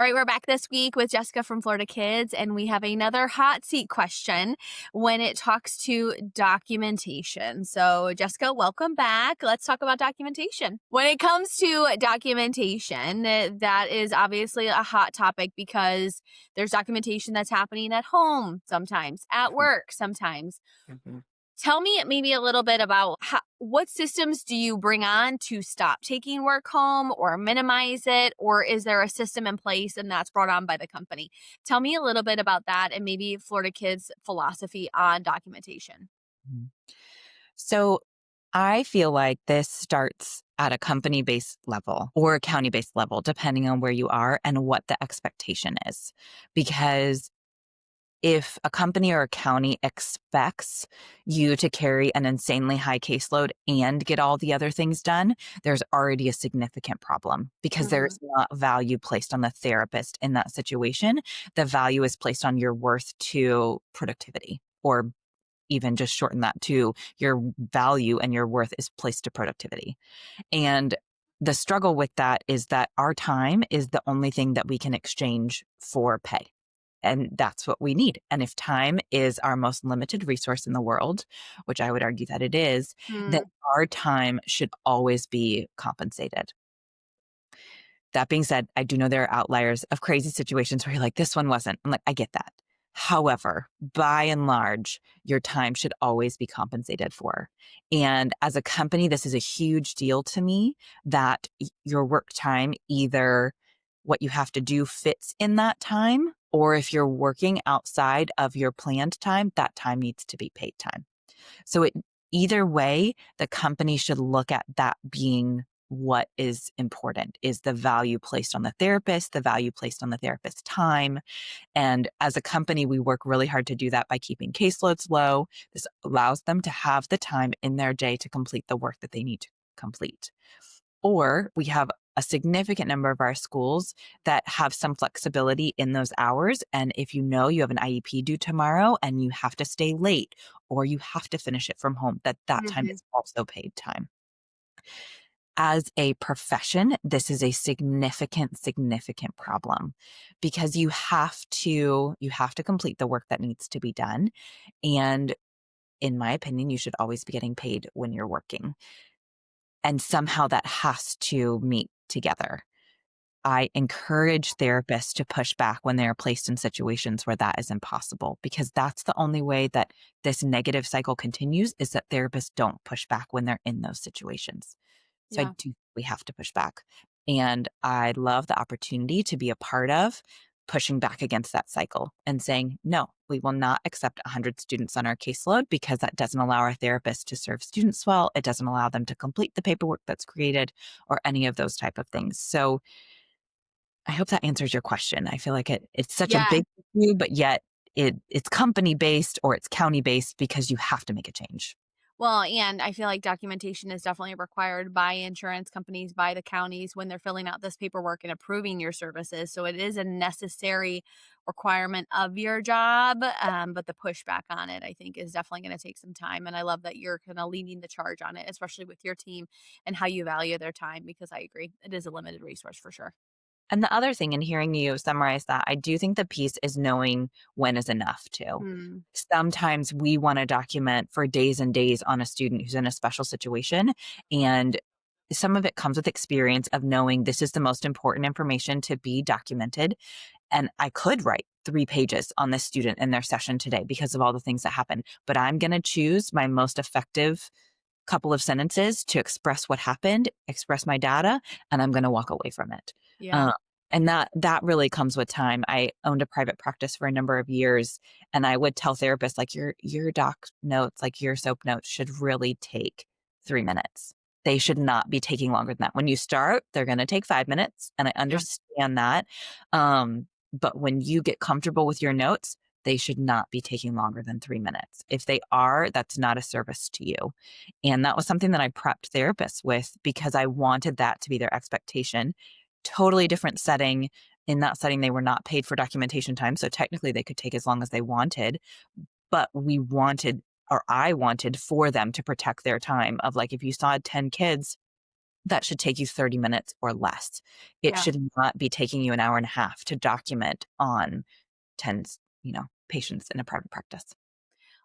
All right, we're back this week with Jessica from Florida Kids, and we have another hot seat question when it talks to documentation. So, Jessica, welcome back. Let's talk about documentation. When it comes to documentation, that is obviously a hot topic because there's documentation that's happening at home sometimes, at work sometimes. Mhm. Tell me maybe a little bit about what systems do you bring on to stop taking work home or minimize it? Or is there a system in place and that's brought on by the company? Tell me a little bit about that and maybe Florida Kids' philosophy on documentation. Mhm. So I feel like this starts at a company based level or a county based level, depending on where you are and what the expectation is. Because if a company or a county expects you to carry an insanely high caseload and get all the other things done, there's already a significant problem because Hmm. there's not value placed on the therapist in that situation. The value is placed on your worth to productivity, or even just shorten that to your value and your worth is placed to productivity. And the struggle with that is that our time is the only thing that we can exchange for pay. And that's what we need. And if time is our most limited resource in the world, which I would argue that it is, then Mm, our time should always be compensated. That being said, I do know there are outliers of crazy situations where you're like, this one wasn't. I'm like, I get that. However, by and large, your time should always be compensated for. And as a company, this is a huge deal to me that your work time, either what you have to do fits in that time, or if you're working outside of your planned time, that time needs to be paid time. So either way, the company should look at that being what is important is the value placed on the therapist, the value placed on the therapist's time. And as a company, we work really hard to do that by keeping caseloads low. This allows them to have the time in their day to complete the work that they need to complete. Or we have a significant number of our schools that have some flexibility in those hours. And if you know you have an IEP due tomorrow and you have to stay late or you have to finish it from home, that time mhm. is also paid time. As a profession, this is a significant problem because you have to complete the work that needs to be done. And in my opinion, you should always be getting paid when you're working. And somehow that has to meet together. I encourage therapists to push back when they are placed in situations where that is impossible, because that's the only way that this negative cycle continues is that therapists don't push back when they're in those situations. So I Yeah. do, we have to push back. And I love the opportunity to be a part of pushing back against that cycle and saying, no, we will not accept 100 students on our caseload because that doesn't allow our therapists to serve students well. It doesn't allow them to complete the paperwork that's created or any of those type of things. So I hope that answers your question. I feel like it's such a Yeah. big issue, but yet it's company based or it's county based because you have to make a change. Well, and I feel like documentation is definitely required by insurance companies, by the counties when they're filling out this paperwork and approving your services. So it is a necessary requirement of your job. But the pushback on it, I think, is definitely going to take some time. And I love that you're kind of leading the charge on it, especially with your team and how you value their time, because I agree. It is a limited resource for sure. And the other thing in hearing you summarize that, I do think the piece is knowing when is enough too. Mm, Sometimes we want to document for days and days on a student who's in a special situation. And some of it comes with experience of knowing this is the most important information to be documented. And I could write 3 pages on this student in their session today because of all the things that happen. But I'm going to choose my most effective couple of sentences to express what happened, express my data, and I'm going to walk away from it. yeah. Uh, and that really comes with time. I owned a private practice for a number of years, and I would tell therapists like your doc notes, like your soap notes, should really take 3 minutes. They should not be taking longer than that. When you start, they're going to take 5 minutes, and I Yeah. understand that. But when you get comfortable with your notes, they should not be taking longer than 3 minutes. If they are, that's not a service to you. And that was something that I prepped therapists with because I wanted that to be their expectation. Totally different setting. In that setting, they were not paid for documentation time. So technically, they could take as long as they wanted. But we wanted, or I wanted for them to protect their time of like, if you saw 10 kids that should take you 30 minutes or less. It Yeah. should not be taking you an hour and a half to document on 10, patients in a private practice.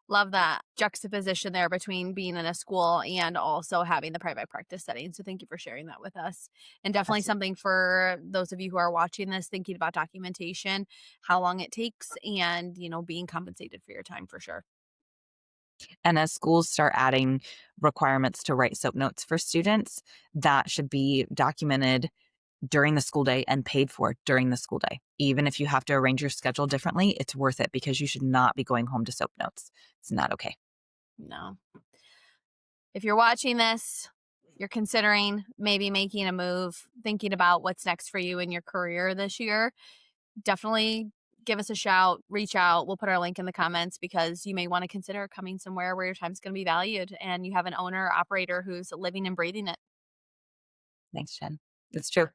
Love that juxtaposition there between being in a school and also having the private practice setting. So thank you for sharing that with us. And definitely Absolutely. something for those of you who are watching this thinking about documentation, how long it takes and, being compensated for your time for sure. And as schools start adding requirements to write SOAP notes for students, that should be documented during the school day and paid for during the school day. Even if you have to arrange your schedule differently, it's worth it because you should not be going home to SOAP notes. It's not okay. No. If you're watching this, you're considering maybe making a move, thinking about what's next for you in your career this year, definitely give us a shout, reach out. We'll put our link in the comments because you may want to consider coming somewhere where your time's going to be valued and you have an owner or operator who's living and breathing it. Thanks, Jen. It's true.